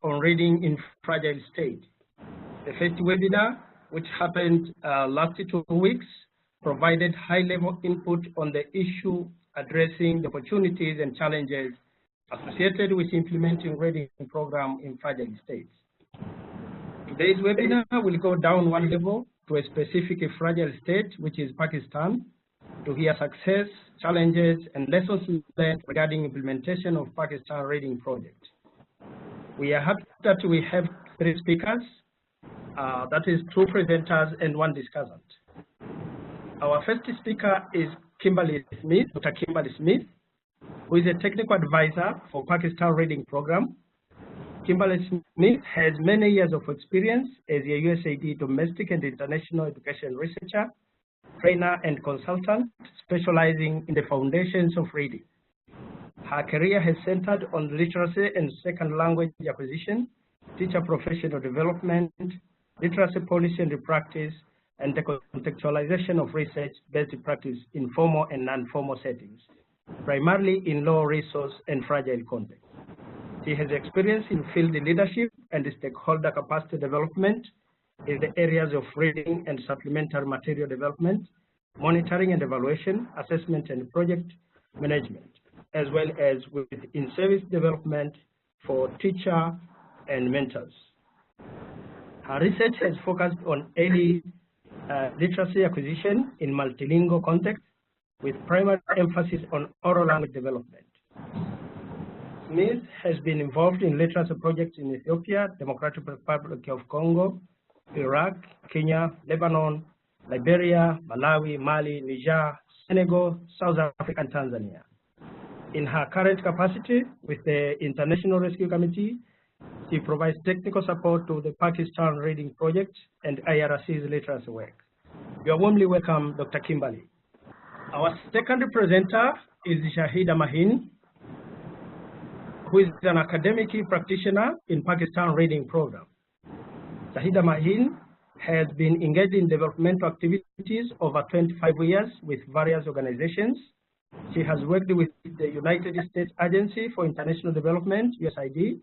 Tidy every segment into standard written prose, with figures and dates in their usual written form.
on reading in fragile state. The first webinar, which happened last 2 weeks, provided high-level input on the issue addressing the opportunities and challenges associated with implementing reading program in fragile states. Today's webinar will go down one level to a specific fragile state, which is Pakistan, to hear success, challenges, and lessons learned regarding implementation of Pakistan reading project. We are happy that we have 3 speakers, that is 2 presenters and 1 discussant. Our first speaker is Kimberly Smith, Dr. Kimberly Smith, who is a technical advisor for Pakistan reading program. Kimberly Smith has many years of experience as a USAID domestic and international education researcher, trainer, and consultant, specializing in the foundations of reading. Her career has centered on literacy and second language acquisition, teacher professional development, literacy policy and practice, and the contextualization of research-based practice in formal and non-formal settings, primarily in low resource and fragile contexts. She has experience in field leadership and stakeholder capacity development in the areas of reading and supplementary material development, monitoring and evaluation, assessment and project management, as well as with in-service development for teacher and mentors. Her research has focused on early literacy acquisition in multilingual context, with primary emphasis on oral language development. Smith has been involved in literacy projects in Ethiopia, Democratic Republic of Congo, Iraq, Kenya, Lebanon, Liberia, Malawi, Mali, Niger, Senegal, South Africa, and Tanzania. In her current capacity with the International Rescue Committee, she provides technical support to the Pakistan Reading Project and IRC's literacy work. You are warmly welcome, Dr. Kimberly. Our second presenter is Shahida Maheen, who is an academic practitioner in Pakistan Reading Program. Shahida Maheen has been engaged in developmental activities over 25 years with various organizations. She has worked with the United States Agency for International Development, USAID,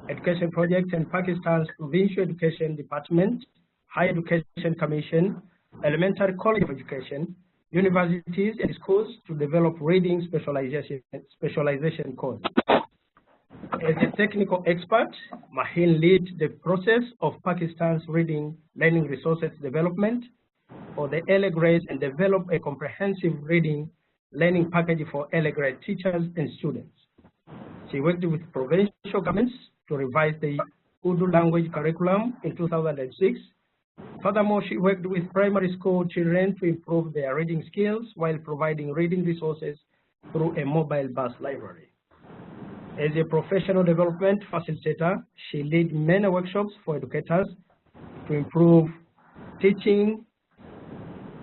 Education Project, and Pakistan's Provincial Education Department, Higher Education Commission, Elementary College of Education, universities and schools to develop reading specialization courses. As a technical expert, Maheen leads the process of Pakistan's reading learning resources development for the early grades and develop a comprehensive reading learning package for early grade teachers and students. She worked with provincial governments to revise the Urdu language curriculum in 2006. Furthermore, she worked with primary school children to improve their reading skills while providing reading resources through a mobile bus library. As a professional development facilitator, she leads many workshops for educators to improve teaching,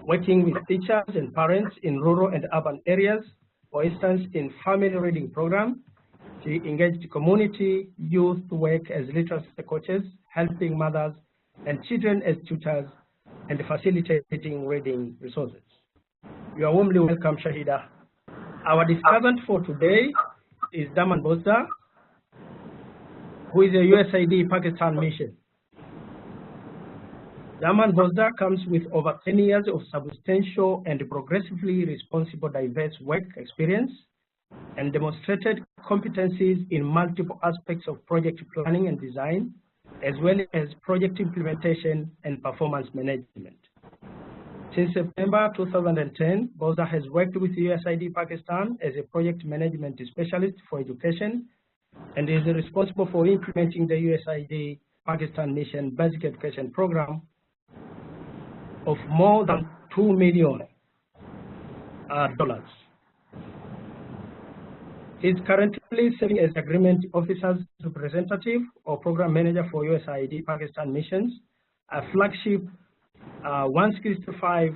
working with teachers and parents in rural and urban areas. For instance, in family reading program, she engaged community youth work as literacy coaches, helping mothers and children as tutors, and facilitating reading resources. You are warmly welcome, Shahida. Our discussant for today is Daman Bozdar, who is a USAID Pakistan Mission. Daman Bozdar comes with over 10 years of substantial and progressively responsible diverse work experience and demonstrated competencies in multiple aspects of project planning and design, as well as project implementation and performance management. Since September 2010, Bozdar has worked with USAID Pakistan as a project management specialist for education and is responsible for implementing the USAID Pakistan Mission Basic Education Program of more than $2 million. He is currently serving as Agreement Officer's Representative or Program Manager for USAID Pakistan Missions, a flagship $165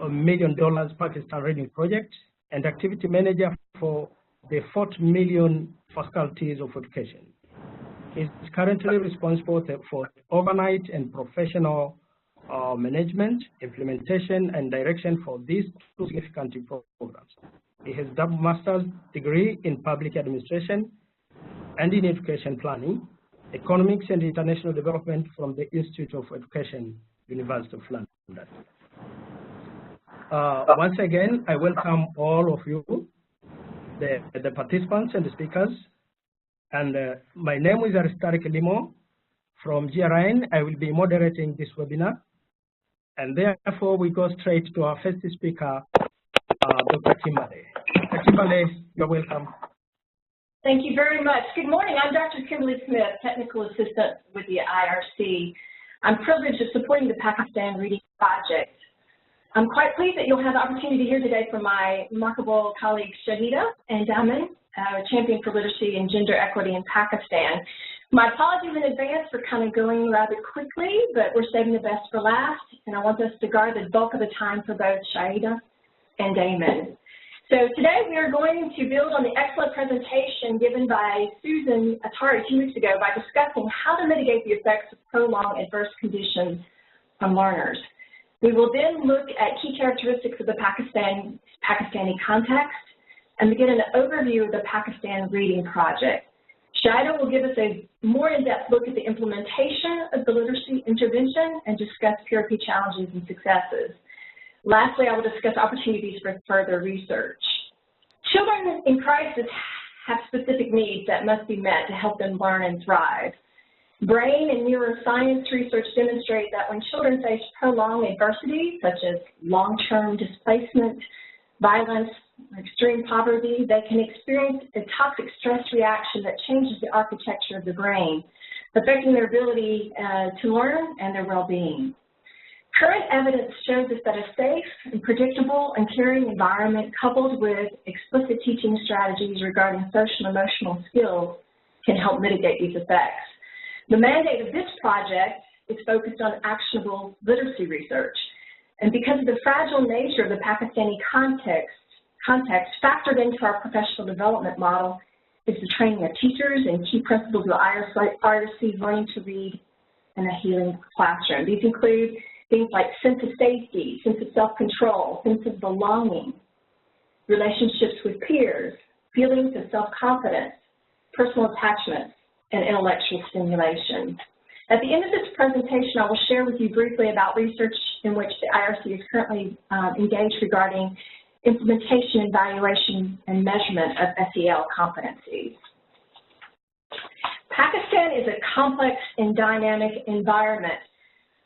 million Pakistan Reading Project, and Activity Manager for the 40 million faculties of education. He is currently responsible for overnight and professional management, implementation, and direction for these 2 significant programs. He has a double master's degree in public administration and in education planning, Economics and International Development from the Institute of Education, University of London. Once again, I welcome all of you, the participants and the speakers. And my name is Aristarik Limo from GRN. I will be moderating this webinar. And therefore, we go straight to our first speaker, Dr. Kimberly. Dr. Kimberly, you're welcome. Thank you very much. Good morning. I'm Dr. Kimberly Smith, Technical Assistant with the IRC. I'm privileged of supporting the Pakistan Reading Project. I'm quite pleased that you'll have the opportunity to hear today from my remarkable colleagues Shahida and Daman, champion for literacy and gender equity in Pakistan. My apologies in advance for kind of going rather quickly, but we're saving the best for last, and I want us to guard the bulk of the time for both Shahida and Daman. So today we are going to build on the excellent presentation given by Susan Atari 2 weeks ago by discussing how to mitigate the effects of prolonged adverse conditions on learners. We will then look at key characteristics of the Pakistani context and begin an overview of the Pakistan Reading Project. Shahida will give us a more in-depth look at the implementation of the literacy intervention and discuss PRP challenges and successes. Lastly, I will discuss opportunities for further research. Children in crisis have specific needs that must be met to help them learn and thrive. Brain and neuroscience research demonstrate that when children face prolonged adversity, such as long-term displacement, violence, extreme poverty, they can experience a toxic stress reaction that changes the architecture of the brain, affecting their ability to learn and their well-being. Current evidence shows us that a safe and predictable and caring environment coupled with explicit teaching strategies regarding social and emotional skills can help mitigate these effects. The mandate of this project is focused on actionable literacy research. And because of the fragile nature of the Pakistani context factored into our professional development model is the training of teachers and key principles of IRC learning to read in a healing classroom. These include things like sense of safety, sense of self-control, sense of belonging, relationships with peers, feelings of self-confidence, personal attachments, and intellectual stimulation. At the end of this presentation, I will share with you briefly about research in which the IRC is currently engaged regarding implementation, evaluation, and measurement of SEL competencies. Pakistan is a complex and dynamic environment.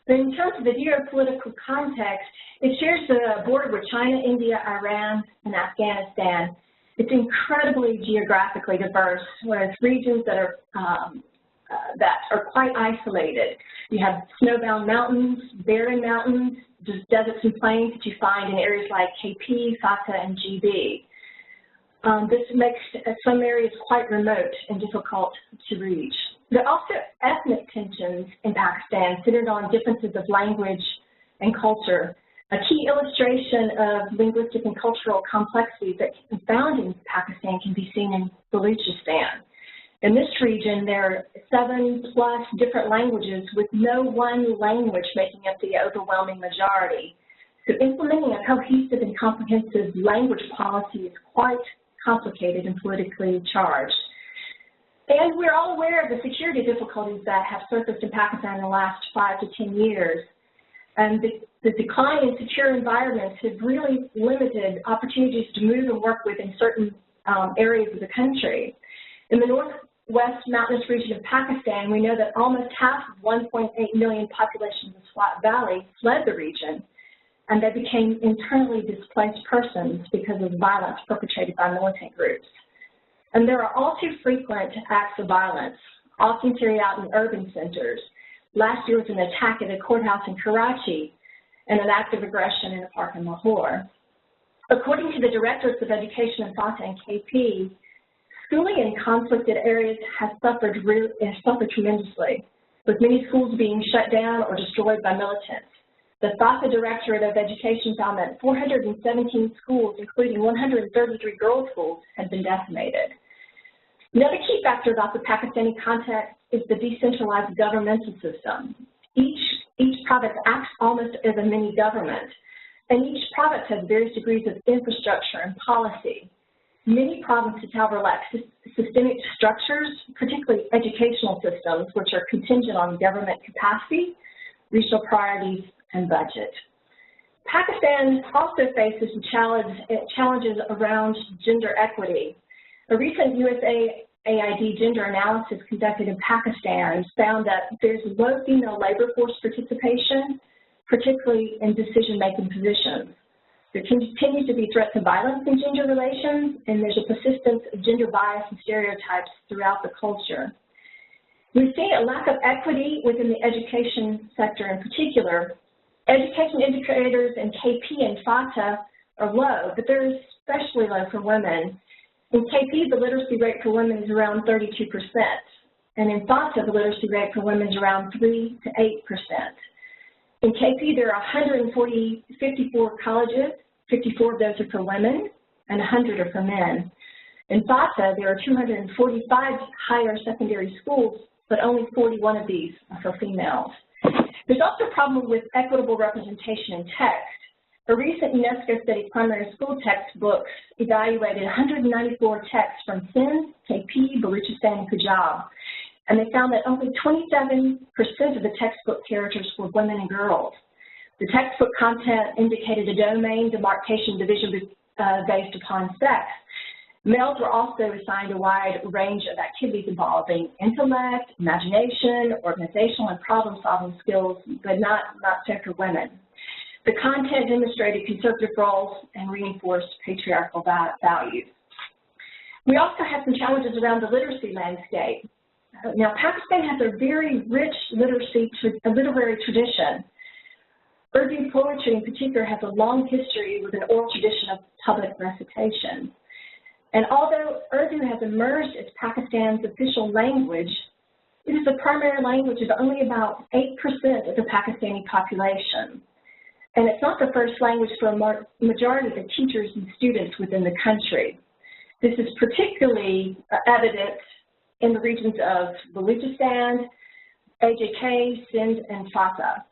But in terms of the geopolitical context, it shares the border with China, India, Iran, and Afghanistan. It's incredibly geographically diverse, with regions that are quite isolated. You have snowbound mountains, barren mountains, just deserts and plains that you find in areas like KP, Fata, and GB. This makes some areas quite remote and difficult to reach. There are also ethnic tensions in Pakistan centered on differences of language and culture. A key illustration of linguistic and cultural complexities that can be found in Pakistan can be seen in Balochistan. In this region, there are 7+ different languages with no one language making up the overwhelming majority. So implementing a cohesive and comprehensive language policy is quite complicated and politically charged. And we're all aware of the security difficulties that have surfaced in Pakistan in the last 5 to 10 years. And the decline in secure environments have really limited opportunities to move and work within certain areas of the country. In the northwest mountainous region of Pakistan, we know that almost half of 1.8 million population of the Swat Valley fled the region, and they became internally displaced persons because of violence perpetrated by militant groups. And there are all too frequent acts of violence, often carried out in urban centers. Last year was an attack at a courthouse in Karachi and an act of aggression in a park in Lahore. According to the Directors of Education in Fata and KP, schooling in conflicted areas has suffered tremendously, with many schools being shut down or destroyed by militants. The Fata Directorate of Education found that 417 schools, including 133 girls' schools, had been decimated. Another key factor about the Pakistani context is the decentralized governmental system. Each province acts almost as a mini government, and each province has various degrees of infrastructure and policy. many provinces have relaxed systemic structures, particularly educational systems, which are contingent on government capacity, regional priorities, and budget. Pakistan also faces challenges around gender equity. A recent USAID gender analysis conducted in Pakistan found that there's low female labor force participation, particularly in decision-making positions. There continues to be threats of violence in gender relations, and there's a persistence of gender bias and stereotypes throughout the culture. We see a lack of equity within the education sector in particular. Education indicators in KP and FATA are low, but they're especially low for women. In KP, the literacy rate for women is around 32%, and in FATA, the literacy rate for women is around 3 to 8%. In KP, there are 54 colleges, 54 of those are for women, and 100 are for men. In FATA, there are 245 higher secondary schools, but only 41 of these are for females. There's also a problem with equitable representation in text. A recent UNESCO study, primary school textbooks, evaluated 194 texts from Sindh, KP, Balochistan, and Punjab, and they found that only 27% of the textbook characters were women and girls. The textbook content indicated a domain demarcation division based upon sex. Males were also assigned a wide range of activities involving intellect, imagination, organizational, and problem-solving skills, but not so for women. The content demonstrated conservative roles and reinforced patriarchal values. We also have some challenges around the literacy landscape. Now, Pakistan has a very rich literary tradition. Urdu poetry in particular has a long history with an oral tradition of public recitation. And although Urdu has emerged as Pakistan's official language, it is the primary language of only about 8% of the Pakistani population. And it's not the first language for a majority of the teachers and students within the country. This is particularly evident in the regions of Balochistan, AJK, Sindh, and FATA.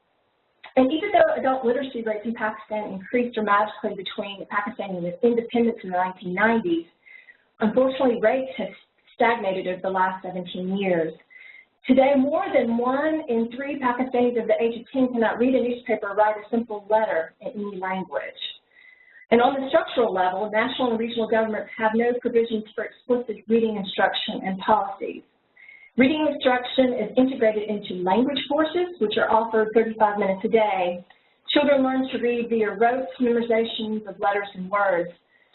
And even though adult literacy rates in Pakistan increased dramatically between Pakistan and its independence in the 1990s, unfortunately, rates have stagnated over the last 17 years. Today, more than 1 in 3 Pakistanis of the age of 10 cannot read a newspaper or write a simple letter in any language. And on the structural level, national and regional governments have no provisions for explicit reading instruction and policies. Reading instruction is integrated into language courses, which are offered 35 minutes a day. Children learn to read via rote memorizations of letters and words.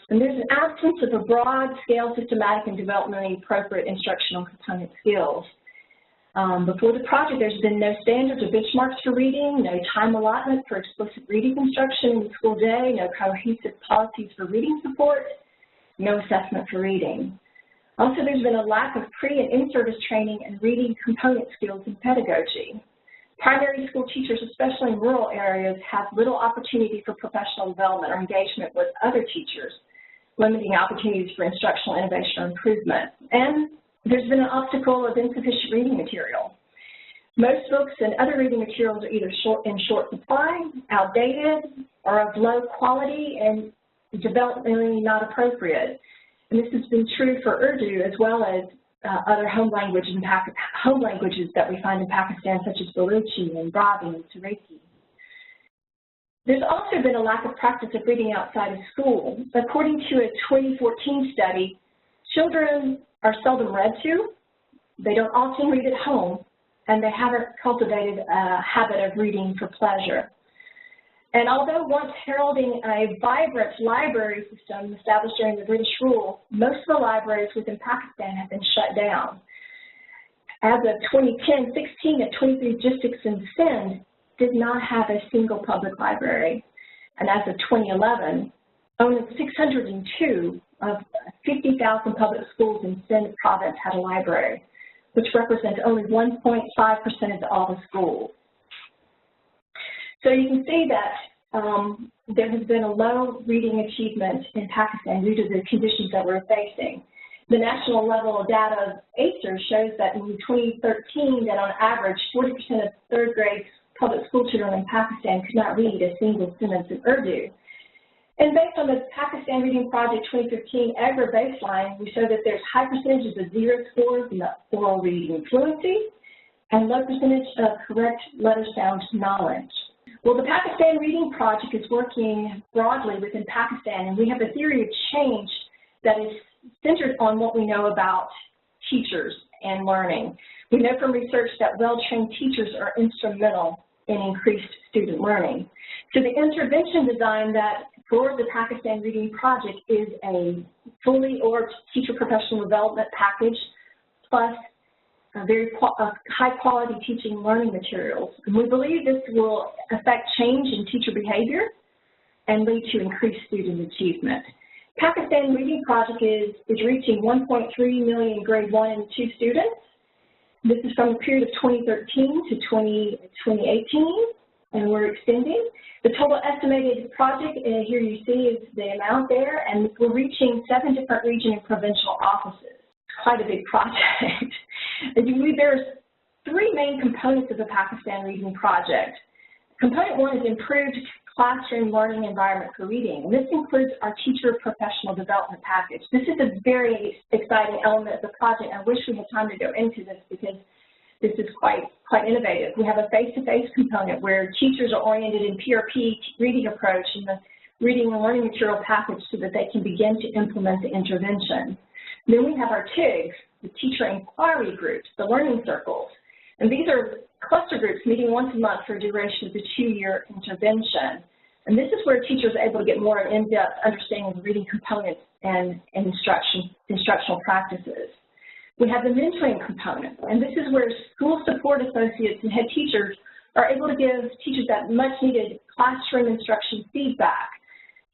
And there's an absence of a broad-scale, systematic, and developmentally appropriate instructional component skills. Before the project, there's been no standards or benchmarks for reading, no time allotment for explicit reading instruction in the school day, no cohesive policies for reading support, no assessment for reading. Also, there's been a lack of pre- and in-service training and reading component skills in pedagogy. Primary school teachers, especially in rural areas, have little opportunity for professional development or engagement with other teachers, limiting opportunities for instructional innovation or improvement. And there's been an obstacle of insufficient reading material. Most books and other reading materials are either in short supply, outdated, or of low quality and developmentally not appropriate. And this has been true for Urdu as well as other home languages that we find in Pakistan, such as Balochi and Brabi and Saraiki. There's also been a lack of practice of reading outside of school. According to a 2014 study, children are seldom read to, they don't often read at home, and they haven't cultivated a habit of reading for pleasure. And although once heralding a vibrant library system established during the British rule, most of the libraries within Pakistan have been shut down. As of 2010, 16 of 23 districts in Sindh did not have a single public library. And as of 2011, only 602 of 50,000 public schools in Sindh province had a library, which represents only 1.5% of all the schools. So you can see that there has been a low reading achievement in Pakistan due to the conditions that we're facing. The national level data of ACER shows that in 2013 that on average 40% of third grade public school children in Pakistan could not read a single sentence in Urdu. And based on the Pakistan Reading Project 2015 AGRA baseline, we show that there's high percentages of 0 scores in the oral reading fluency and low percentage of correct letter sound knowledge. Well, the Pakistan Reading Project is working broadly within Pakistan, and we have a theory of change that is centered on what we know about teachers and learning. We know from research that well-trained teachers are instrumental in increased student learning. So the intervention design that for the Pakistan Reading Project is a fully orged teacher professional development package plus very high-quality teaching and learning materials. And we believe this will affect change in teacher behavior and lead to increased student achievement. Pakistan Reading Project is reaching 1.3 million grade 1 and 2 students. This is from the period of 2013 to 2018, and we're extending. The total estimated project, here you see is the amount there, and we're reaching 7 different region and provincial offices. Quite a big project. There's 3 main components of the Pakistan Reading Project. Component 1 is improved classroom learning environment for reading, and this includes our teacher professional development package. This is a very exciting element of the project. I wish we had time to go into this because this is quite innovative. We have a face-to-face component where teachers are oriented in PRP reading approach and the reading and learning material package so that they can begin to implement the intervention. Then we have our TIGs, the teacher inquiry groups, the learning circles. And these are cluster groups meeting once a month for a duration of the 2-year intervention. And this is where teachers are able to get more in-depth understanding of reading components and instructional practices. We have the mentoring component, and this is where school support associates and head teachers are able to give teachers that much-needed classroom instruction feedback.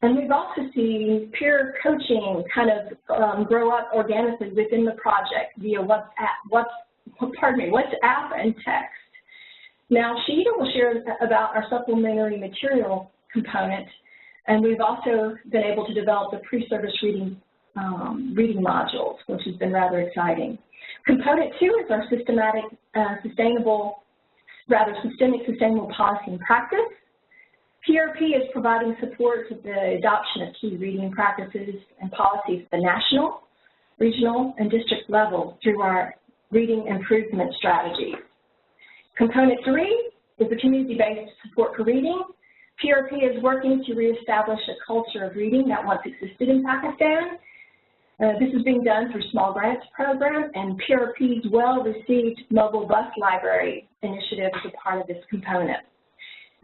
And we've also seen peer coaching kind of grow up organically within the project via WhatsApp and text. Now, Shahida will share about our supplementary material component, and we've also been able to develop the pre-service reading modules, which has been rather exciting. Component 2 is our systemic sustainable policy and practice. PRP is providing support to the adoption of key reading practices and policies at the national, regional, and district level through our reading improvement strategies. Component 3 is the community-based support for reading. PRP is working to reestablish a culture of reading that once existed in Pakistan. This is being done through small grants program, and PRP's well-received mobile bus library initiative is a part of this component.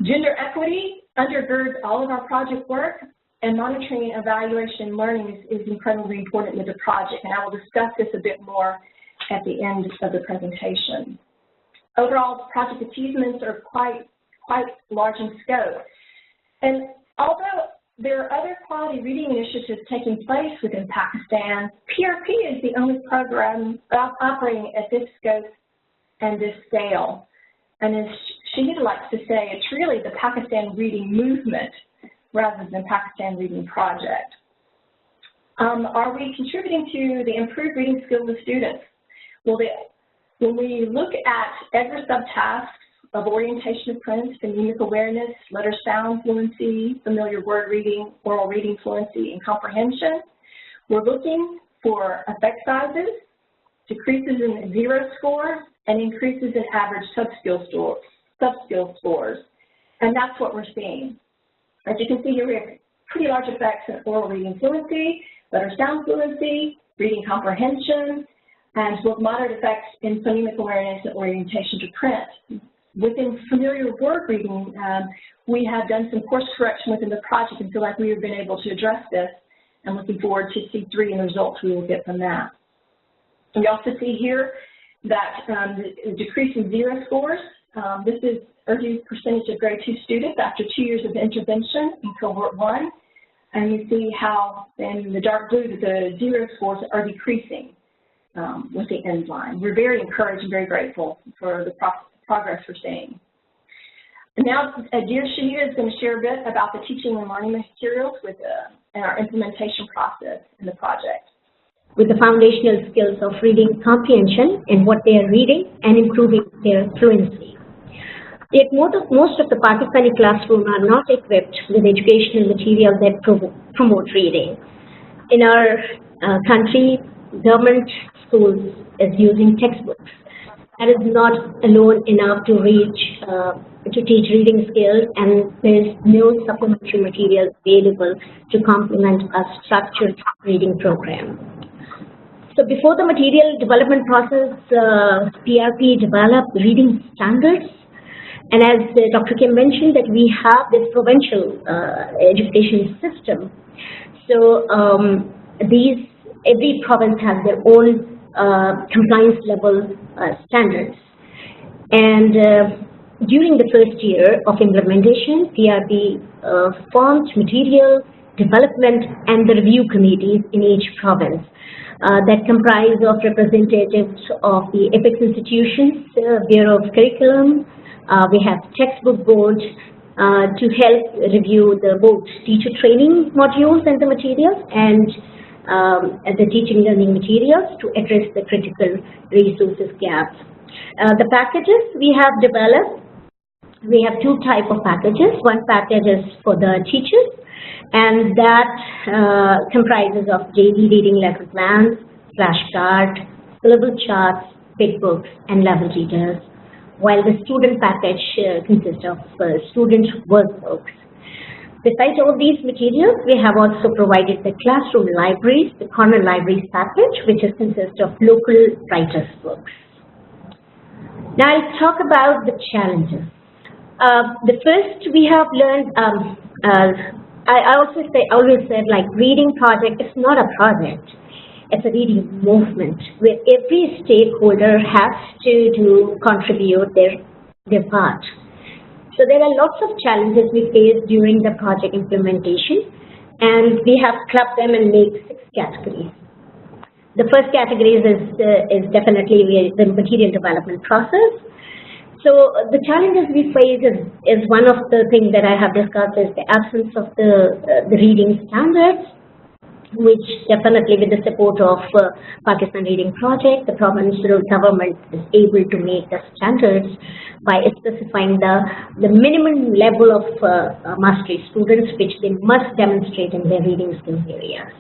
Gender equity undergirds all of our project work, and monitoring, evaluation, and learning is incredibly important with the project, and I will discuss this a bit more at the end of the presentation. Overall, project achievements are quite large in scope. And although there are other quality reading initiatives taking place within Pakistan, PRP is the only program operating at this scope and this scale. And as Shahida likes to say, it's really the Pakistan Reading Movement rather than Pakistan Reading Project. Are we contributing to the improved reading skills of students? Well, when we look at every subtask of orientation of print, phonemic awareness, letter sound fluency, familiar word reading, oral reading fluency, and comprehension, we're looking for effect sizes, decreases in 0 scores, and increases in average sub-skill scores. And that's what we're seeing. As you can see here, we have pretty large effects in oral reading fluency, letter sound fluency, reading comprehension, and with moderate effects in phonemic awareness and orientation to print. Within familiar word reading, we have done some course correction within the project and feel like we have been able to address this, and looking forward to C3 and the results we will get from that. We also see here that the decrease in 0 scores, this is urgent percentage of grade 2 students after 2 years of intervention in cohort 1, and you see how in the dark blue the 0 scores are decreasing with the end line. We're very encouraged and very grateful for the progress we're seeing. And now, dear Shahida is going to share a bit about the teaching and learning materials and our implementation process in the project. With the foundational skills of reading comprehension and what they are reading and improving their fluency. Yet most of the Pakistani classrooms are not equipped with educational material that promote reading. In our country, government schools is using textbooks. That is not alone enough to teach reading skills, and there is no supplementary material available to complement a structured reading program. So before the material development process, PRP developed reading standards. And as Dr. Kim mentioned, that we have this provincial education system. So every province has their own compliance level standards. And during the first year of implementation, PRP formed material development and the review committees in each province that comprise of representatives of the apex institutions, Bureau of Curriculum. We have textbook board to help review both teacher training modules and the materials, and the teaching learning materials to address the critical resources gaps. The packages we have developed, we have two types of packages. One package is for the teachers, and that comprises of daily reading lesson plans, flashcards, syllable charts, big books, and level readers, while the student package consists of student workbooks. Besides all these materials, we have also provided the classroom libraries, the corner libraries package, which consists of local writers' books. Now I'll talk about the challenges. The first we have learned, I always said, like, reading project is not a project. It's a reading movement where every stakeholder has to contribute their part. So there are lots of challenges we face during the project implementation, and we have clubbed them and made 6 categories. The first category is definitely the material development process. So the challenges we face is one of the things that I have discussed is the absence of the reading standards, which definitely with the support of Pakistan Reading Project, the provincial government is able to make the standards by specifying the minimum level of mastery students which they must demonstrate in their reading skills areas.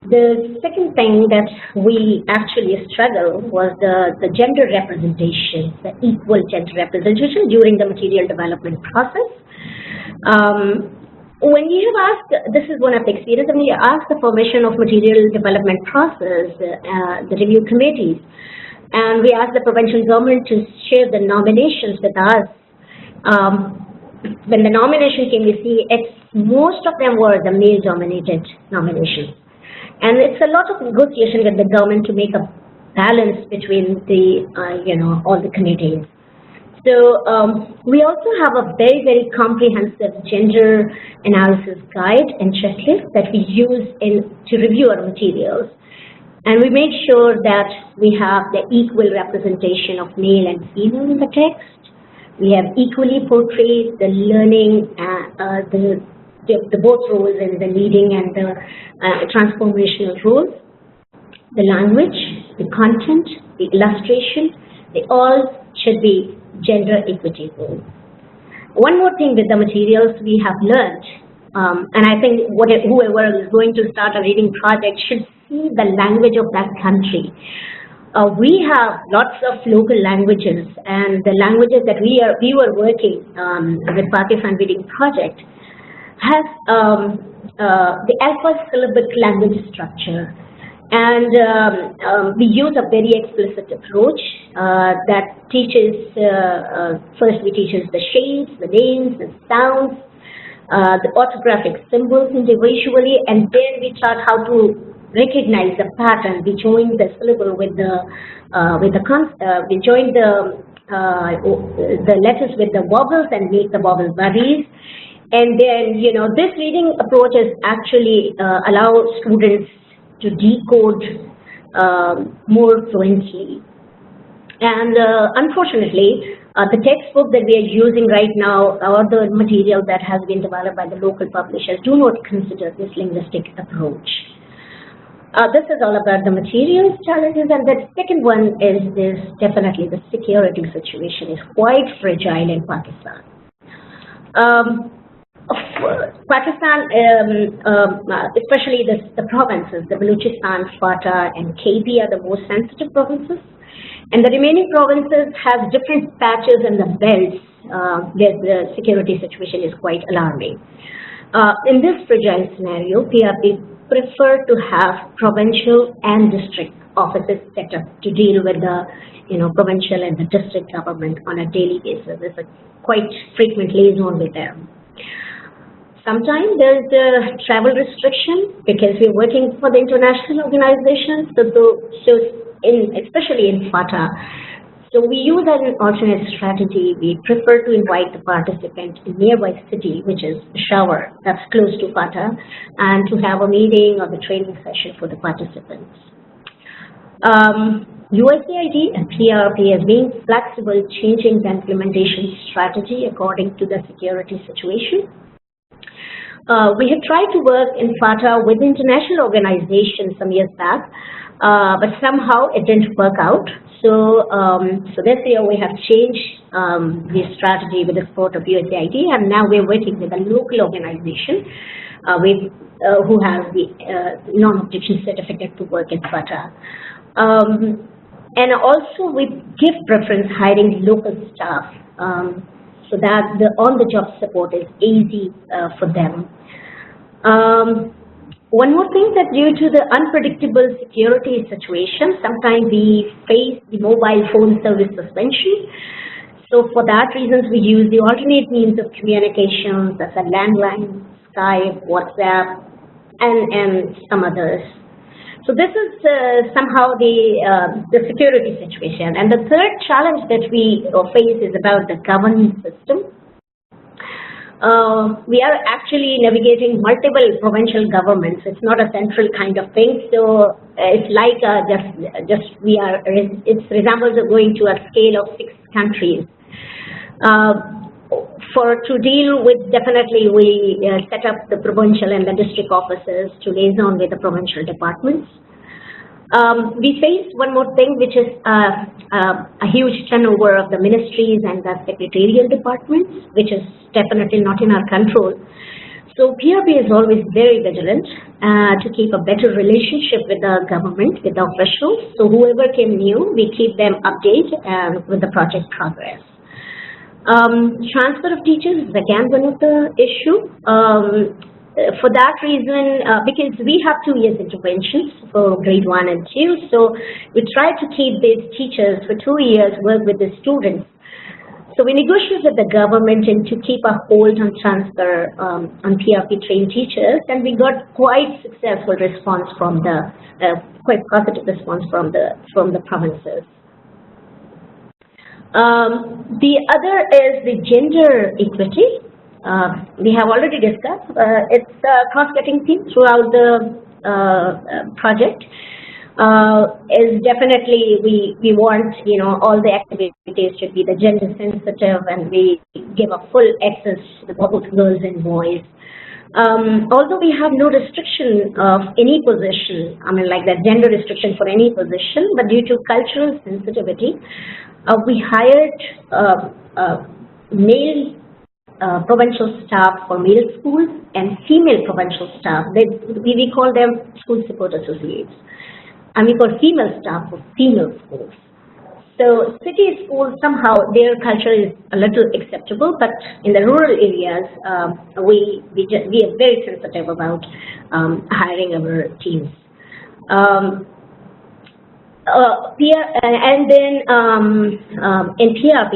The second thing that we actually struggled was the gender representation, the equal gender representation during the material development process. When you have asked, this is one of the experiences, when you ask the permission of material development process, the review committees, and we asked the provincial government to share the nominations with us. When the nomination came, we see most of them were the male-dominated nominations. And it's a lot of negotiation with the government to make a balance between the, all the committees. So we also have a very, very comprehensive gender analysis guide and checklist that we use to review our materials. And we make sure that we have the equal representation of male and female in the text. We have equally portrayed the learning, the both roles in the leading and the transformational roles. The language, the content, the illustration, they all should be gender equitable. One more thing with the materials we have learned, and I think whoever is going to start a reading project should see the language of that country. We have lots of local languages, and the languages that we were working with Pakistan Reading Project has the alpha-syllabic language structure. And we use a very explicit approach that teaches, first we teach the shapes, the names, the sounds, the orthographic symbols individually, and then we taught how to recognize the pattern. We join the syllable with the letters with the vowels and make the vowel buddies. And then, this reading approach is actually allow students to decode more fluently. And unfortunately, the textbook that we are using right now, or the material that has been developed by the local publishers, do not consider this linguistic approach. This is all about the materials challenges, and the second one is definitely the security situation is quite fragile in Pakistan. Pakistan, especially the provinces, the Balochistan, FATA, and KB are the most sensitive provinces, and the remaining provinces have different patches in the belts where the security situation is quite alarming. In this fragile scenario, PRP prefer to have provincial and district offices set up to deal with the provincial and the district government on a daily basis. There's a quite frequent liaison with them. Sometimes there's a travel restriction because we're working for the international organizations, especially in FATA. So we use an alternate strategy. We prefer to invite the participant in nearby city, which is Peshawar, that's close to FATA, and to have a meeting or the training session for the participants. USAID and PRP has been flexible, changing the implementation strategy according to the security situation. We have tried to work in FATA with international organizations some years back, but somehow it didn't work out. So this year we have changed the strategy with the support of USAID, and now we're working with a local organization who has the non-objection certificate to work in FATA. And also we give preference hiring local staff so that the on-the-job support is easy for them. One more thing, that due to the unpredictable security situation, sometimes we face the mobile phone service suspension. So for that reasons, we use the alternate means of communication, such as landline, Skype, WhatsApp, and some others. So this is somehow the security situation. And the third challenge that we face is about the governance system. We are actually navigating multiple provincial governments. It's not a central kind of thing. So it's like it resembles going to a scale of 6 countries. To deal with, definitely we set up the provincial and the district offices to liaison with the provincial departments. We face one more thing, which is a huge turnover of the ministries and the secretarial departments, which is definitely not in our control. So PRP is always very vigilant to keep a better relationship with the government, with the officials. So whoever came new, we keep them updated with the project progress. Transfer of teachers is again one of the issue. For that reason, because we have 2 years interventions for grade 1 and 2, so we try to keep these teachers for 2 years, work with the students. So we negotiate with the government and to keep a hold on transfer on PRP trained teachers, and we got quite successful response from the quite positive response from the provinces. The other is the gender equity. We have already discussed. It's a cross-cutting theme throughout the project. Is definitely we want all the activities should be the gender sensitive, and we give a full access to both girls and boys. Although we have no restriction of any position, I mean like that gender restriction for any position, but due to cultural sensitivity, we hired male provincial staff for male schools and female provincial staff. We call them school support associates, and we call female staff for female schools. So city schools, somehow their culture is a little acceptable, but in the rural areas, we are very sensitive about hiring our teams. And then in PRP,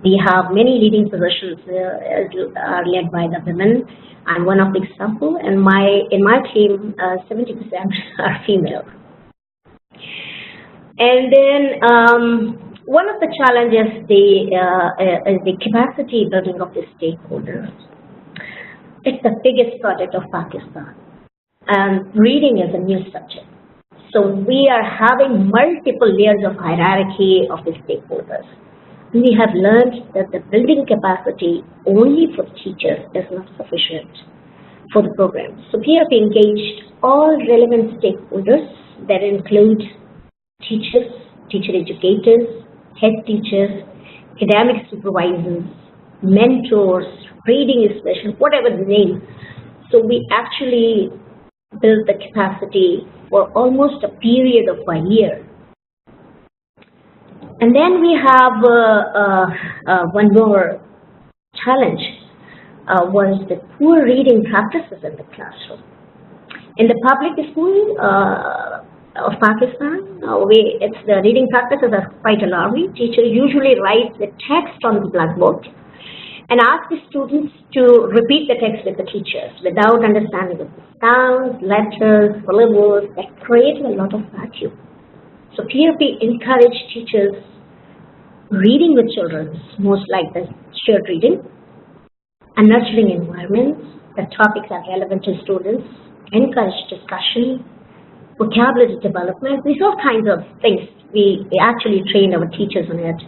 we have many leading positions are led by the women. I'm one of the example, and in my team, 70% are female. And then one of the challenges is the capacity building of the stakeholders. It's the biggest project of Pakistan, and reading is a new subject. So we are having multiple layers of hierarchy of the stakeholders. We have learned that the building capacity only for teachers is not sufficient. for the program. So PRP engaged all relevant stakeholders that include teachers, teacher educators, head teachers, academic supervisors, mentors, reading specialists, whatever the name. So we actually built the capacity for almost a period of a year. And then we have one more challenge, was the poor reading practices in the classroom. In the public school of Pakistan, the reading practices are quite alarming. Teacher usually writes the text on the blackboard and ask the students to repeat the text with the teachers without understanding of the sounds, letters, syllables. That creates a lot of vacuum. So PRP encouraged teachers reading with children, most like the shared reading, and nurturing environments. The topics are relevant to students, encourage discussion, vocabulary development. These all kinds of things. We actually train our teachers on it.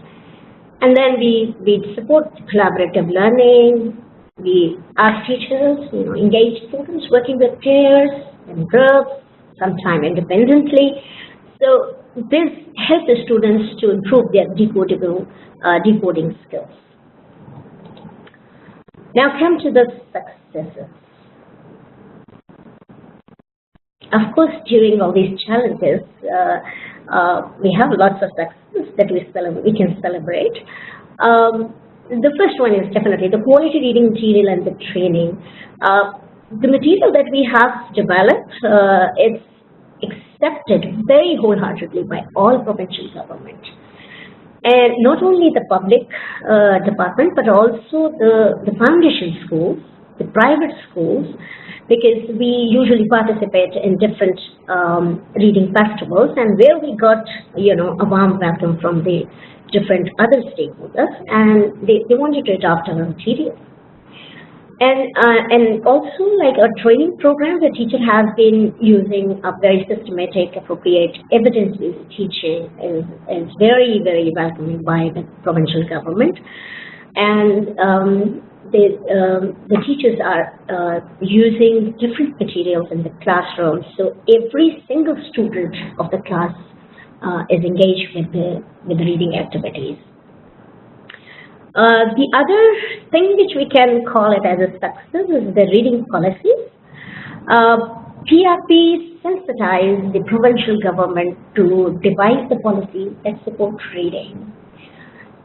And then we support collaborative learning. We ask teachers, engage students working with peers and groups, sometimes independently. So this helps the students to improve their decoding skills. Now come to the successes. Of course, during all these challenges, we have lots of successes that we can celebrate. The first one is definitely the quality reading material and the training. The material that we have developed, it's accepted very wholeheartedly by all provincial government. And not only the public department, but also the foundation schools, the private schools, because we usually participate in different reading festivals, and where we got a warm welcome from the different other stakeholders, and they wanted to adopt our material. And also, like our training program, the teacher has been using a very systematic, appropriate, evidence-based teaching is very, very welcomed by the provincial government. And the teachers are using different materials in the classroom, so every single student of the class is engaged with the reading activities. The other thing which we can call it as a success is the reading policies. PRP sensitized the provincial government to devise the policies that support reading.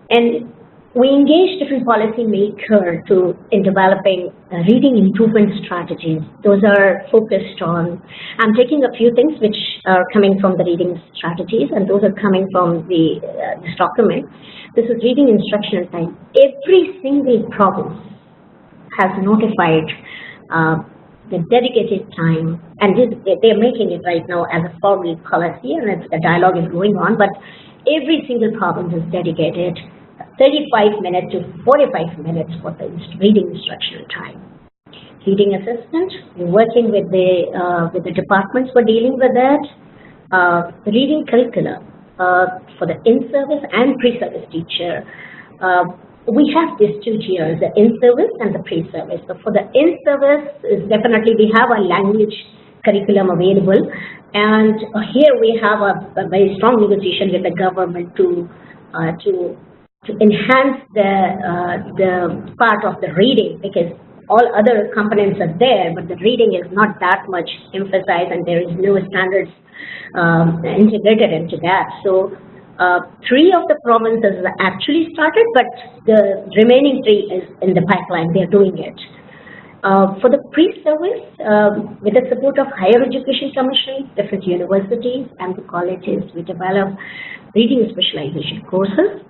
And we engage different policy makers in developing reading improvement strategies. Those are focused on, I'm taking a few things which are coming from the reading strategies, and those are coming from this document. This is reading instructional time. Every single province has notified the dedicated time, and they're making it right now as a formal policy, and the dialogue is going on, but every single province is dedicated 35 minutes to 45 minutes for the reading instructional time. Reading assistant, we're working with the departments who are dealing with that. The reading curricula for the in-service and pre-service teacher. We have these two tiers, the in-service and the pre-service. So for the in-service, definitely we have a language curriculum available, and here we have a very strong negotiation with the government to enhance the part of the reading, because all other components are there, but the reading is not that much emphasized, and there is no standards integrated into that. So 3 of the provinces actually started, but the remaining 3 is in the pipeline. They are doing it. For the pre-service, with the support of Higher Education Commission, different universities and the colleges, we develop reading specialization courses.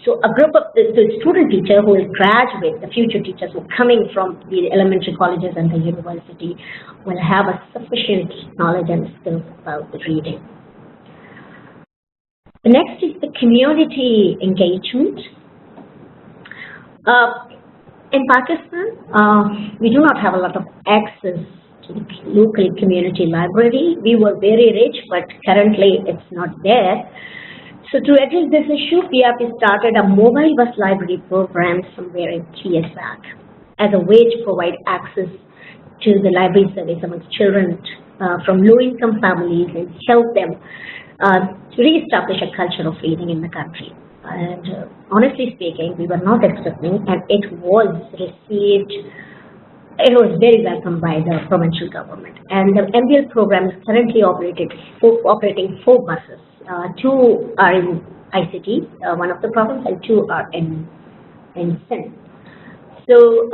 So a group of the student teacher who will graduate, the future teachers who are coming from the elementary colleges and the university, will have a sufficient knowledge and skills about the reading. The next is the community engagement. In Pakistan, we do not have a lot of access to the local community library. We were very rich, but currently it's not there. So to address this issue, PRP started a mobile bus library program somewhere in 3 years back as a way to provide access to the library service amongst children from low-income families and help them to reestablish a culture of reading in the country. And honestly speaking, we were not expecting, and it was received. It was very welcomed by the provincial government. And the MBL program is currently operating 4 buses. 2 are in ICT, one of the province, and 2 are in Sindh. So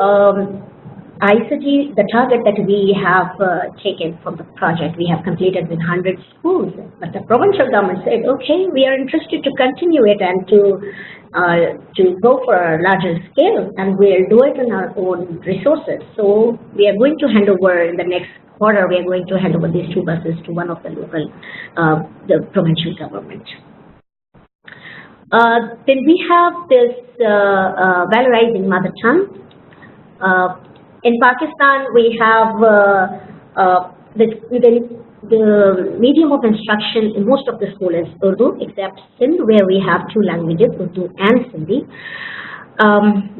ICT, the target that we have taken from the project, we have completed with 100 schools. But the provincial government said, okay, we are interested to continue it and to go for a larger scale, and we'll do it on our own resources. So we are going to hand over in the next quarter. We are going to hand over these 2 buses to one of the local, the provincial government. Then we have this valorizing mother tongue. In Pakistan, we have the medium of instruction in most of the schools is Urdu, except Sindh, where we have 2 languages, Urdu and Sindhi.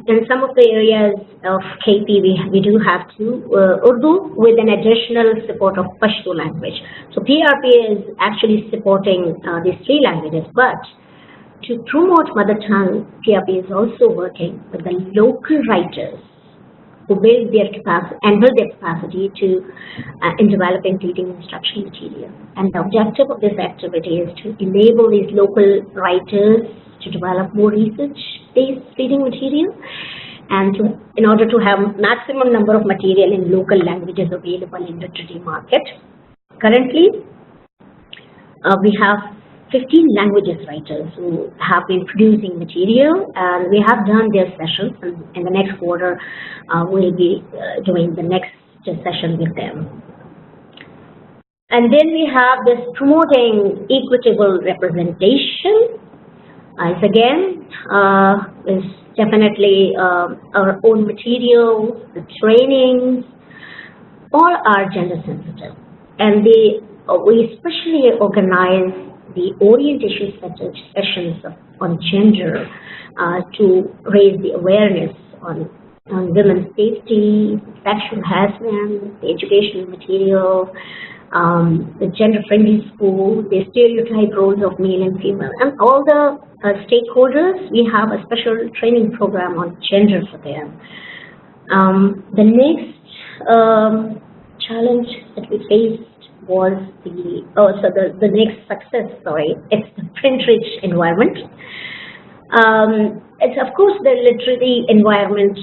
In some of the areas of KP, we do have 2 Urdu with an additional support of Pashto language. So PRP is actually supporting these 3 languages, but to promote mother tongue, PRP is also working with the local writers who build their capacity to in developing reading instruction material. And the objective of this activity is to enable these local writers to develop more research-based reading material, and in order to have maximum number of material in local languages available in the literacy market. Currently, we have 15 languages writers who have been producing material, and we have done their sessions, and in the next quarter we'll be doing the next session with them. And then we have this promoting equitable representation. As again, is definitely our own materials, the trainings, all are gender sensitive, and we especially organize the orientation sessions on gender to raise the awareness on women's safety, sexual harassment, the educational material, the gender-friendly school, the stereotype roles of male and female, and all the stakeholders. We have a special training program on gender for them. The next challenge that we faced was the next success story. It's the print-rich environment. It's of course the literary environment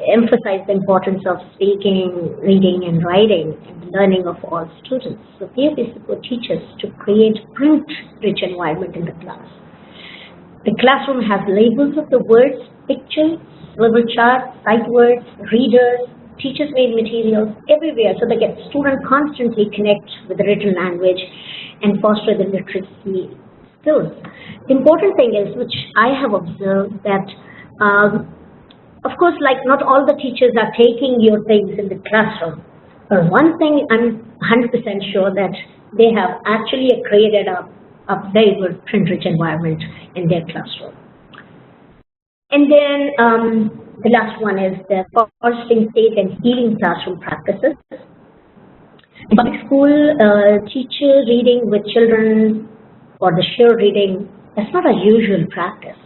emphasizes the importance of speaking, reading, and writing, and learning of all students. So here we support teachers to create print-rich environment in the class. The classroom has labels of the words, pictures, syllable charts, sight words, readers. Teachers made materials everywhere, so they get students constantly connect with the written language and foster the literacy skills. The important thing is, which I have observed, that of course, like not all the teachers are taking your things in the classroom. But one thing I'm 100% sure that they have actually created a very good print-rich environment in their classroom. And then the last one is the fostering safe and healing classroom practices. In public school, teacher reading with children or the shared reading, that's not a usual practice.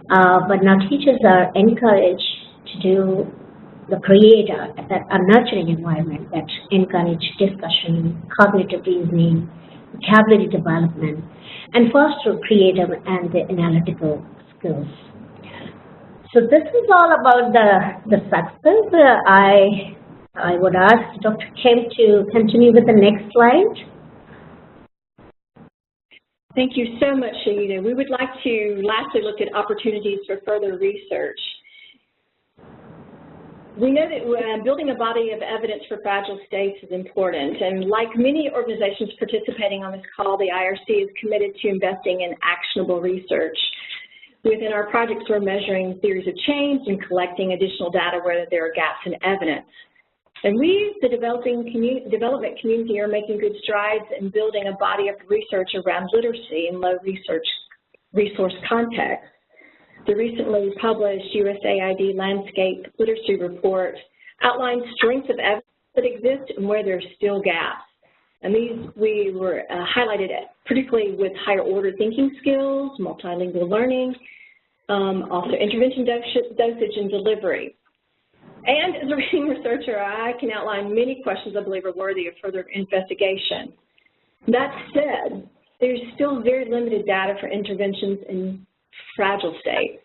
But now teachers are encouraged to do create a nurturing environment that encourage discussion, cognitive reasoning, vocabulary development, and foster creative and analytical skills. So this is all about the success. I would ask Dr. Kim to continue with the next slide. Thank you so much, Shahida. We would like to lastly look at opportunities for further research. We know that building a body of evidence for fragile states is important, and like many organizations participating on this call, the IRC is committed to investing in actionable research. Within our projects, we're measuring theories of change and collecting additional data where there are gaps in evidence. And we, the development community, are making good strides in building a body of research around literacy in low resource context. The recently published USAID Landscape Literacy Report outlines strengths of evidence that exist and where there's still gaps. And these we were highlighted particularly with higher order thinking skills, multilingual learning, also intervention dosage and delivery. And as a reading researcher, I can outline many questions I believe are worthy of further investigation. That said, there's still very limited data for interventions in fragile states.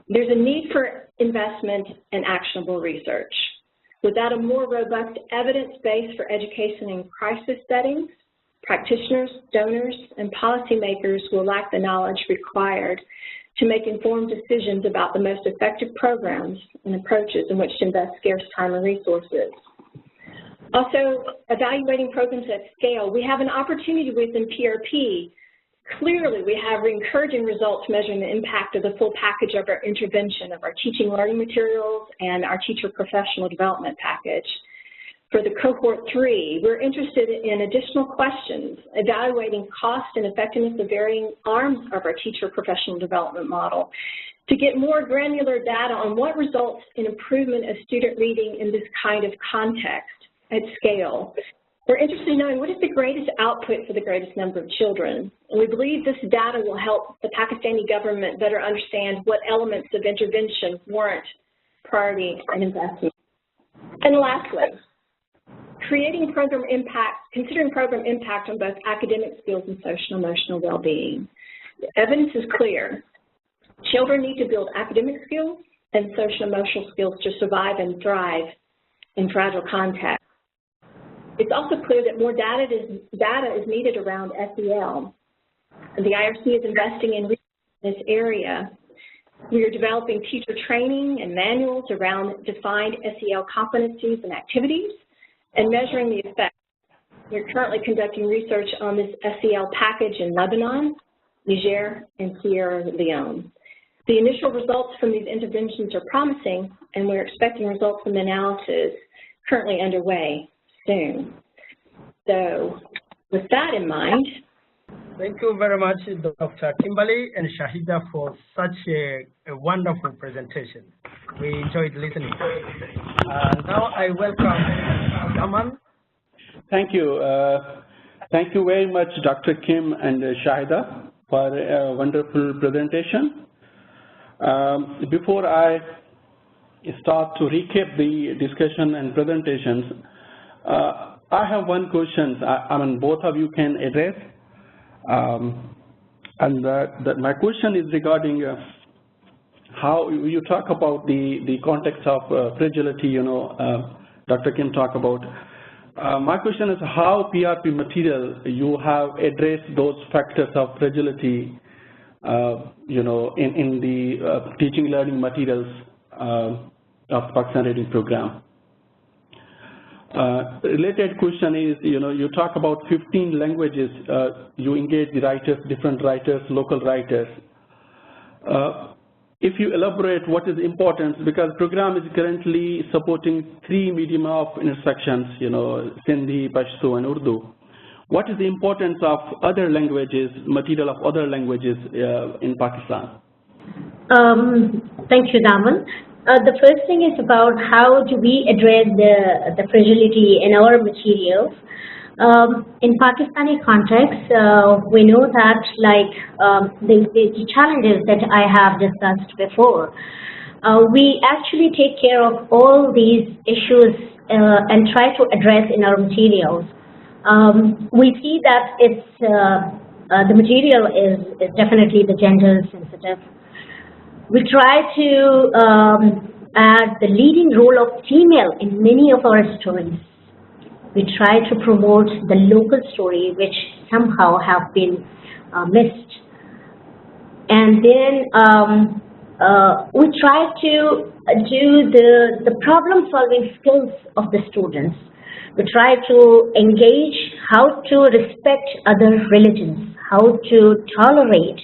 There's a need for investment and actionable research. Without a more robust evidence base for education in crisis settings, practitioners, donors, and policymakers will lack the knowledge required to make informed decisions about the most effective programs and approaches in which to invest scarce time and resources. Also, evaluating programs at scale, we have an opportunity within PRP. Clearly, we have encouraging results measuring the impact of the full package of our intervention, of our teaching learning materials and our teacher professional development package. For the cohort 3, we're interested in additional questions, evaluating cost and effectiveness of varying arms of our teacher professional development model to get more granular data on what results in improvement of student reading in this kind of context at scale. We're interested in knowing what is the greatest output for the greatest number of children. And we believe this data will help the Pakistani government better understand what elements of intervention warrant priority and investment. And lastly, considering program impact on both academic skills and social emotional well-being. The evidence is clear. Children need to build academic skills and social emotional skills to survive and thrive in fragile contexts. It's also clear that more data is needed around SEL. The IRC is investing in this area. We are developing teacher training and manuals around defined SEL competencies and activities and measuring the effect. We're currently conducting research on this SEL package in Lebanon, Niger, and Sierra Leone. The initial results from these interventions are promising, and we're expecting results from the analysis currently underway soon. So with that in mind. Thank you very much, Dr. Kimberly and Shahida, for such a wonderful presentation. We enjoyed listening. Now I welcome Daman. Thank you. Thank you very much, Dr. Kim and Shahida, for a wonderful presentation. Before I start to recap the discussion and presentations, I have one question. I mean, both of you can address. My question is regarding how you talk about the context of fragility, Dr. Kim talked about. My question is how PRP material you have addressed those factors of fragility, in the teaching learning materials of Pakistan Reading Program. Related question is, you talk about 15 languages, you engage the writers, different writers, local writers. If you elaborate what is important, because program is currently supporting 3 medium of instructions, Sindhi, Pashto, and Urdu. What is the importance of other languages, material of other languages in Pakistan? Thank you, Daman. The first thing is about how do we address the fragility in our materials. In Pakistani context, we know that the challenges that I have discussed before, we actually take care of all these issues and try to address in our materials. We see that the material is definitely the gender sensitive. We try to add the leading role of female in many of our stories. We try to promote the local story, which somehow have been missed. And then we try to do the problem-solving skills of the students. We try to engage how to respect other religions, how to tolerate,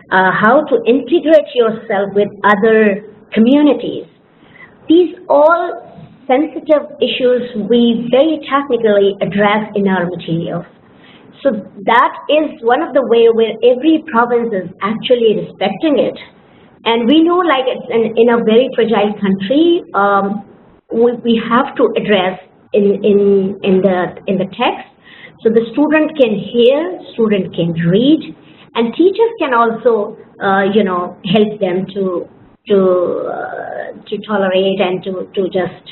how to integrate yourself with other communities. These all sensitive issues we very technically address in our materials. So that is one of the ways where every province is actually respecting it. And we know, like, it's in a very fragile country, we have to address the text, so the student can hear, student can read, and teachers can also help them to tolerate and to just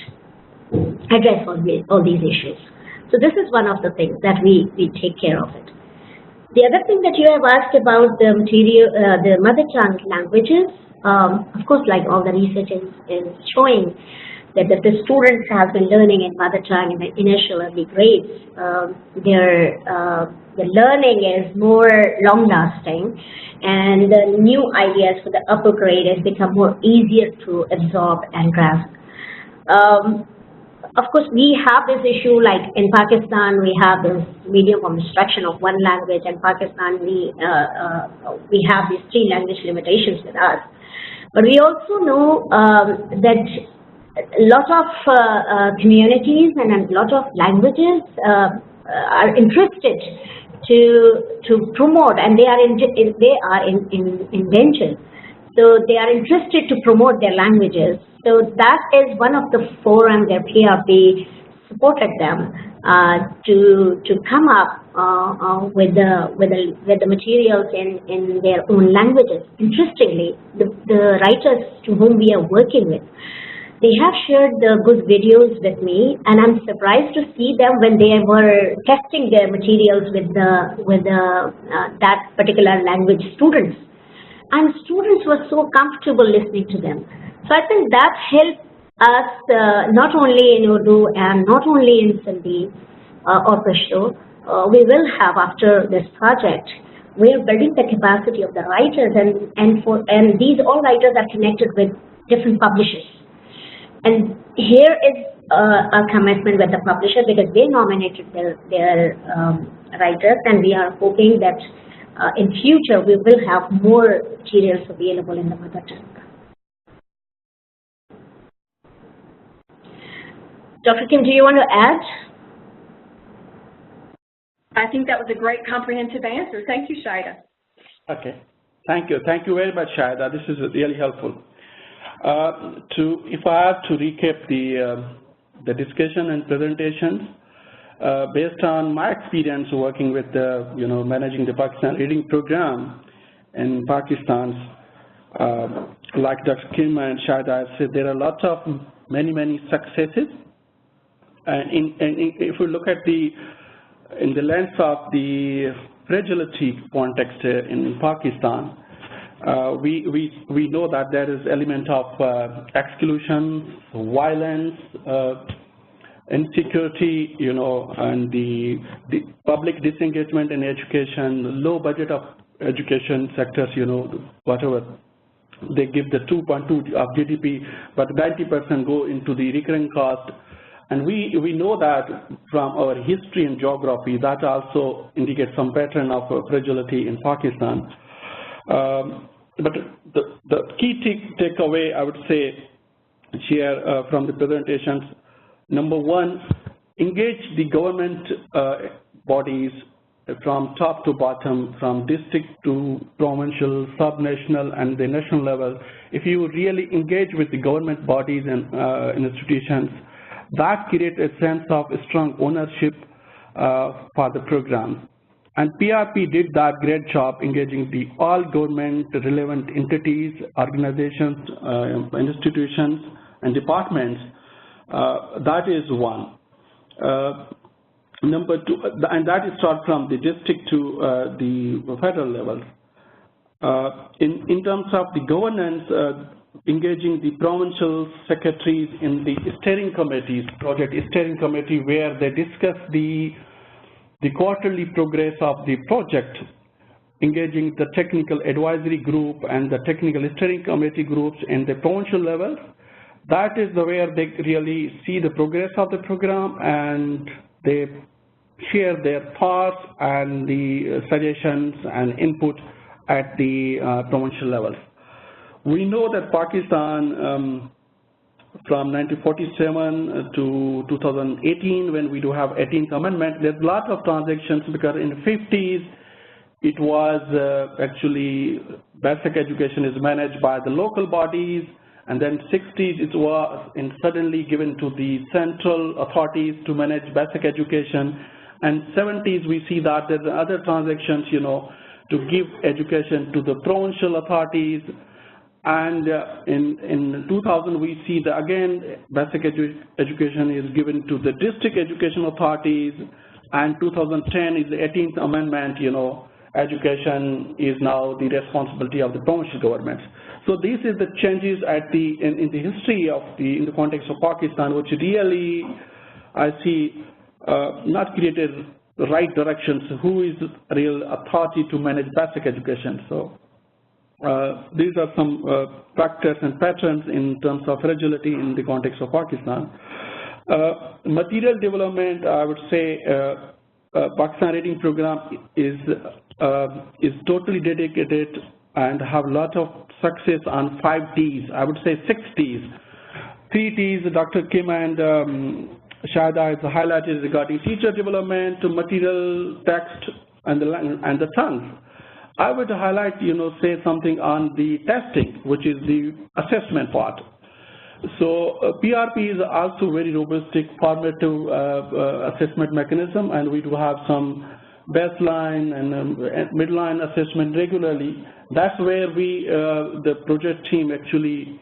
address all these issues. So this is one of the things that we take care of it. The other thing that you have asked about the material, the mother tongue languages, of course, like all the research is showing that the students have been learning in mother tongue in the initial early grades. The learning is more long-lasting, and the new ideas for the upper grade has become more easier to absorb and grasp. Of course, we have this issue, like in Pakistan, we have this medium of instruction of one language. In Pakistan, we have these 3 language limitations with us. But we also know that a lot of communities and a lot of languages are interested to promote, and they are inventors. So they are interested to promote their languages. So that is one of the forums that PRP supported them to come up with the materials in their own languages. Interestingly, the writers to whom we are working with, they have shared the good videos with me, and I'm surprised to see them when they were testing their materials with that particular language students. And students were so comfortable listening to them. So I think that helped us not only in Urdu and not only in Sindhi or Pashto. We will have, after this project, we're building the capacity of the writers, and these all writers are connected with different publishers. And here is a commitment with the publisher, because they nominated their writers, and we are hoping that in future we will have more materials available in the mother tongue. Dr. Kim, do you want to add? I think that was a great comprehensive answer. Thank you, Shahida. Okay, thank you. Thank you very much, Shahida. This is really helpful. If I have to recap the discussion and presentations, based on my experience working with managing the Pakistan Reading Program in Pakistan, like Dr. Kim and Shahida said, there are lots of many successes. And if we look at in the lens of the fragility context in Pakistan, we know that there is element of exclusion, violence, insecurity, and the public disengagement in education, low budget of education sectors, whatever. They give the 2.2 of GDP, but 90% go into the recurring cost. And we know that from our history and geography, that also indicates some pattern of fragility in Pakistan. But the key takeaway, I would say, here from the presentations, number one, engage the government bodies from top to bottom, from district to provincial, sub-national, and the national level. If you really engage with the government bodies and institutions, that creates a sense of strong ownership for the program. And PRP did that great job engaging all government relevant entities, organizations, institutions, and departments. That is one. Number two, and that is start from the district to the federal level. In terms of the governance, engaging the provincial secretaries in the steering committees, project steering committee, where they discuss the quarterly progress of the project, engaging the technical advisory group and the technical steering committee groups in the provincial level. That is where they really see the progress of the program, and they share their thoughts and the suggestions and input at the provincial level. We know that Pakistan, from 1947 to 2018, when we do have 18th Amendment, there's a lot of transactions, because in the 50s, it was actually basic education is managed by the local bodies, and then 60s it was suddenly given to the central authorities to manage basic education, and 70s we see that there's other transactions, to give education to the provincial authorities, and in 2000 we see that again basic education is given to the district education authorities, and 2010 is the 18th Amendment, education is now the responsibility of the provincial government. So this is the changes in the history in the context of Pakistan, which really I see not created the right directions. Who is real authority to manage basic education? So these are some factors and patterns in terms of fragility in the context of Pakistan. Material development, I would say, Pakistan Reading Program is totally dedicated and have a lot of success on 5 Ts. I would say 6 Ts. 3 Ts, Dr. Kim and Shahida has highlighted regarding teacher development, material, text, and the tongues. I would highlight, say something on the testing, which is the assessment part. So PRP is also very robust formative assessment mechanism, and we do have some baseline and midline assessment regularly. That's where the project team actually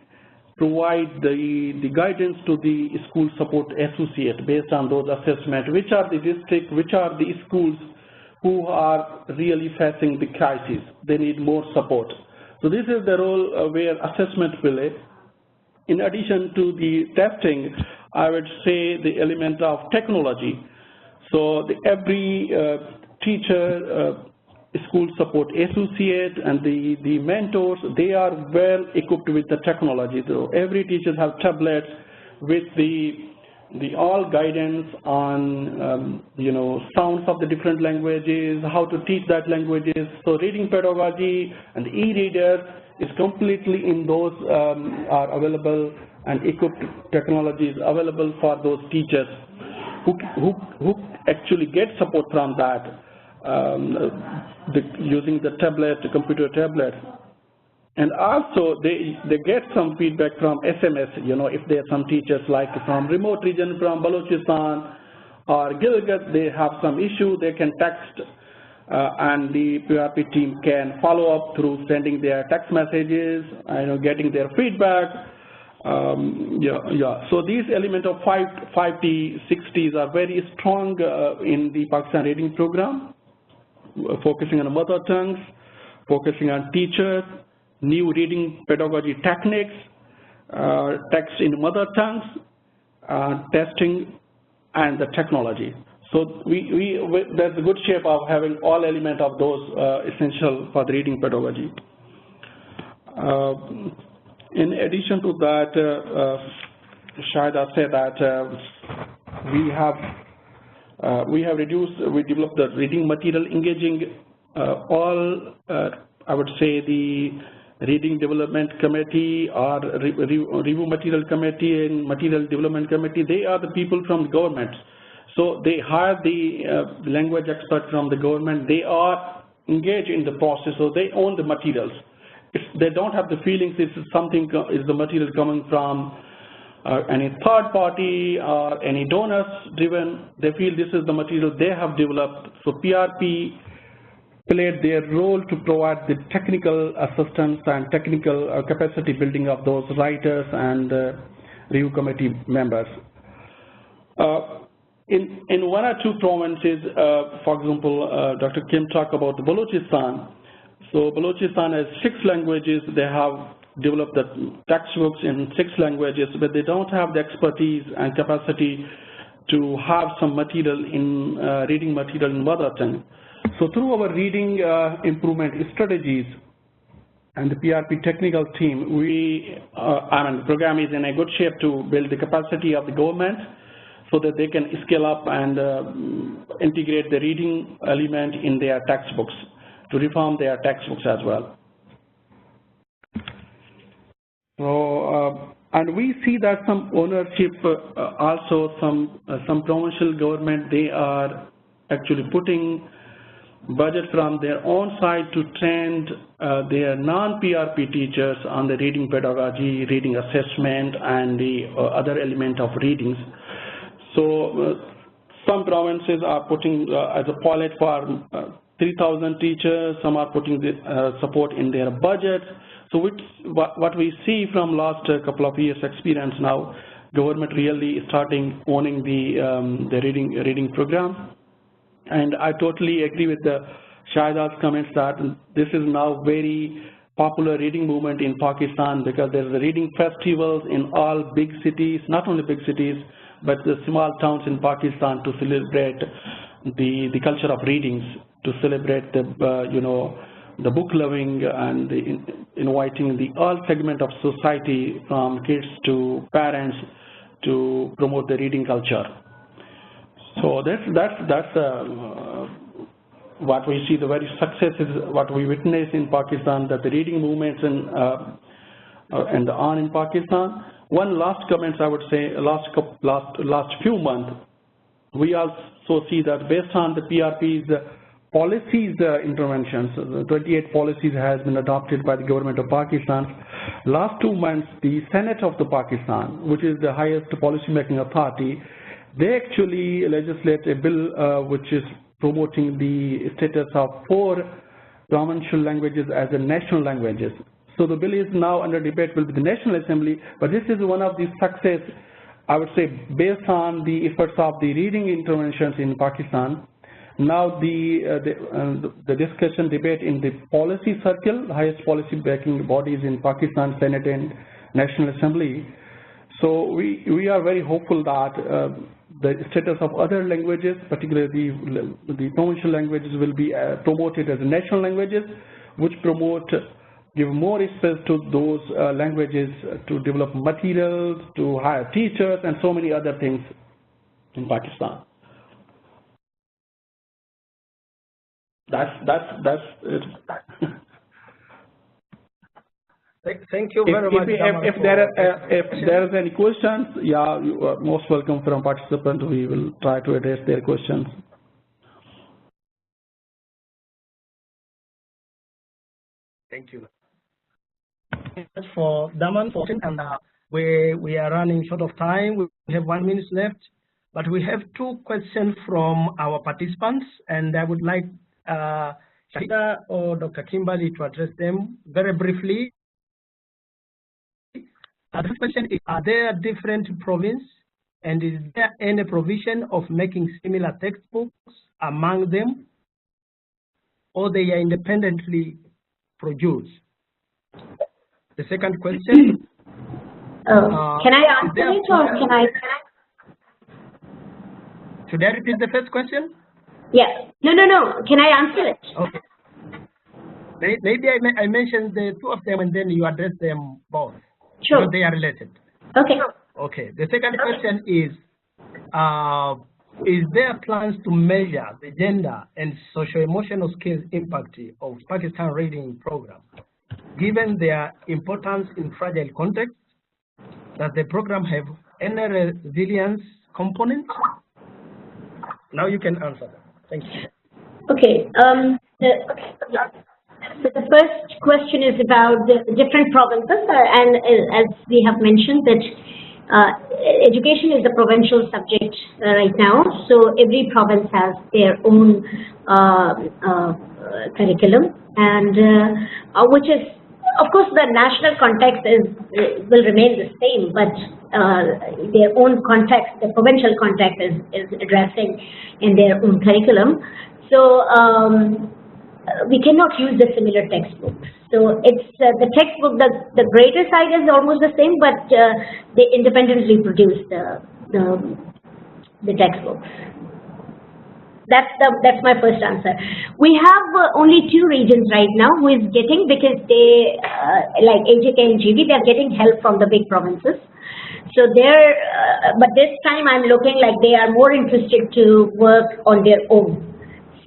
provide the guidance to the school support associate based on those assessments, which are the district, which are the schools who are really facing the crisis. They need more support. So this is the role where assessment play. In addition to the testing, I would say the element of technology. So every teacher, school support associate, and the mentors, they are well equipped with the technology. So every teacher has tablets with the all guidance on sounds of the different languages, how to teach that languages. So reading pedagogy and e-reader is completely in those are available, and equipped technologies available for those teachers who actually get support from that using the tablet, the computer tablet. And also they get some feedback from SMS, if there are some teachers like from remote region, from Balochistan or Gilgit, they have some issue, they can text and the PRP team can follow up through sending their text messages, getting their feedback. So these elements of 5T, 6Ts are very strong in the Pakistan Reading Program, focusing on mother tongues, focusing on teachers, new reading pedagogy techniques, text in mother tongues, testing, and the technology. So there's a good shape of having all elements of those essential for the reading pedagogy. In addition to that, Shahida said that we developed the reading material engaging all, I would say, the Reading Development Committee or Review Material Committee and Material Development Committee. They are the people from the government. So they hire the language expert from the government. They are engaged in the process, so they own the materials. If they don't have the feelings is the material coming from any third party or any donors driven, they feel this is the material they have developed. So PRP played their role to provide the technical assistance and technical capacity building of those writers and review committee members. In 1 or 2 provinces, for example, Dr. Kim talked about the Balochistan. So Balochistan has 6 languages. They have developed the textbooks in 6 languages, but they don't have the expertise and capacity to have some material in reading material in mother tongue. So through our reading improvement strategies and the PRP technical team, the program is in a good shape to build the capacity of the government so that they can scale up and integrate the reading element in their textbooks, to reform their textbooks as well. So, and we see that some ownership, also some provincial government, they are actually putting budget from their own side to train their non-PRP teachers on the reading pedagogy, reading assessment, and the other element of readings. So some provinces are putting as a pilot for 3,000 teachers, some are putting the support in their budget. So what we see from last couple of years experience now, government really starting owning the reading program. And I totally agree with Shahida's comments that this is now very popular reading movement in Pakistan, because there's the reading festivals in all big cities, not only big cities, but the small towns in Pakistan, to celebrate the culture of readings, to celebrate the the book loving, and inviting the all segment of society, from kids to parents, to promote the reading culture. So that's what we see. The very success is what we witness in Pakistan, that the reading movements and on in Pakistan. One last comment I would say, last few months, we also see that based on the PRP's policies interventions, 28 policies has been adopted by the government of Pakistan. Last 2 months, the Senate of the Pakistan, which is the highest policy making authority, they actually legislate a bill which is promoting the status of 4 provincial languages as the national languages. So the bill is now under debate with the National Assembly, but this is one of the success, I would say, based on the efforts of the reading interventions in Pakistan. Now the discussion debate in the policy circle, highest policy backing bodies in Pakistan, Senate and National Assembly. So we are very hopeful that the status of other languages, particularly the provincial languages, will be promoted as national languages, which give more space to those languages to develop materials, to hire teachers, and so many other things in Pakistan. That's it. Thank you very much. If there is any questions, yeah, you are most welcome from participants. We will try to address their questions. Thank you. For Daman, and we are running short of time. We have 1 minute left, but we have 2 questions from our participants, and I would like Shahida or Dr. Kimberly to address them very briefly. The question is, are there different provinces, and is there any provision of making similar textbooks among them, or they are independently produced? The second question. Can I answer it, or can I? Should I repeat the first question? Yes. No. Can I answer it? Okay. Maybe I mentioned the 2 of them, and then you address them both. Sure. Because they are related. Okay. Okay. The second question is there plans to measure the gender and socio-emotional skills impact of Pakistan reading program, given their importance in fragile contexts? Does the program have any resilience component? Now you can answer that. Thank you. Okay. So the first question is about the different provinces, and as we have mentioned that education is a provincial subject right now, so every province has their own curriculum, and which is, of course, the national context will remain the same, but their own context, the provincial context is addressing in their own curriculum. So we cannot use the similar textbooks. So it's the textbook, the greater side is almost the same, but they independently produce the textbooks. That's my first answer. We have only 2 regions right now who is getting, because they like AJK and GB, they're getting help from the big provinces. So but this time I'm looking like they are more interested to work on their own.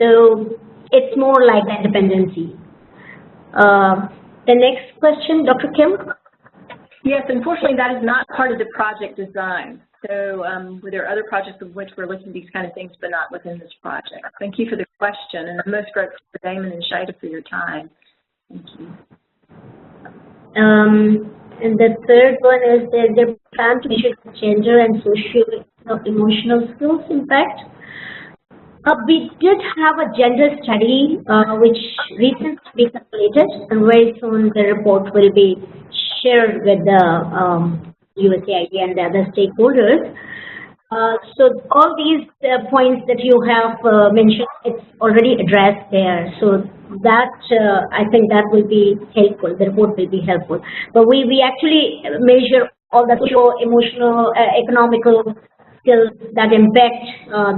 So it's more like that dependency. The next question, Dr. Kim? Yes, unfortunately that is not part of the project design. So there are other projects of which we're looking at these kind of things, but not within this project. Thank you for the question, and I'm most grateful for Daman and Shahida for your time. Thank you. And the third one is that they plan to measure gender and socio-emotional skills impact. We did have a gender study which recently completed, and very soon the report will be shared with the USAID and the other stakeholders. So all these points that you have mentioned, it's already addressed there. So that I think that will be helpful. The report will be helpful. But we actually measure all the socio-emotional, economical skills that impact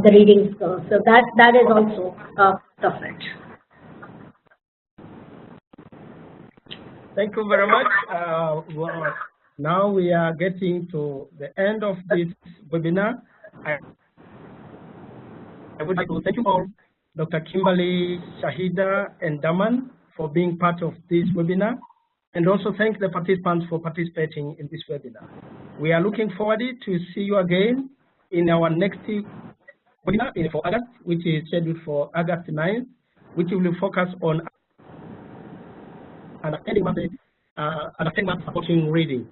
the reading skills. So that is also part of it. Thank you very much. Well, now we are getting to the end of this webinar. I would like to thank you all, Dr. Kimberly, Shahida, and Daman, for being part of this webinar, and also thank the participants for participating in this webinar. We are looking forward to see you again in our next webinar for August, which is scheduled for August 9th, which will focus on understanding supporting reading.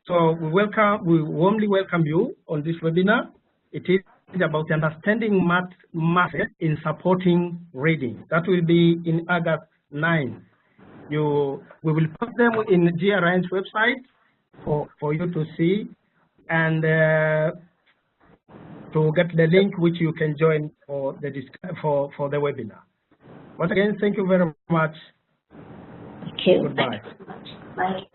So we warmly welcome you on this webinar. It is about understanding math in supporting reading. That will be in August 9. We will put them in GRI's website for you to see, and to get the link which you can join for the webinar. Once again, thank you very much. Thank you. Goodbye. Bye.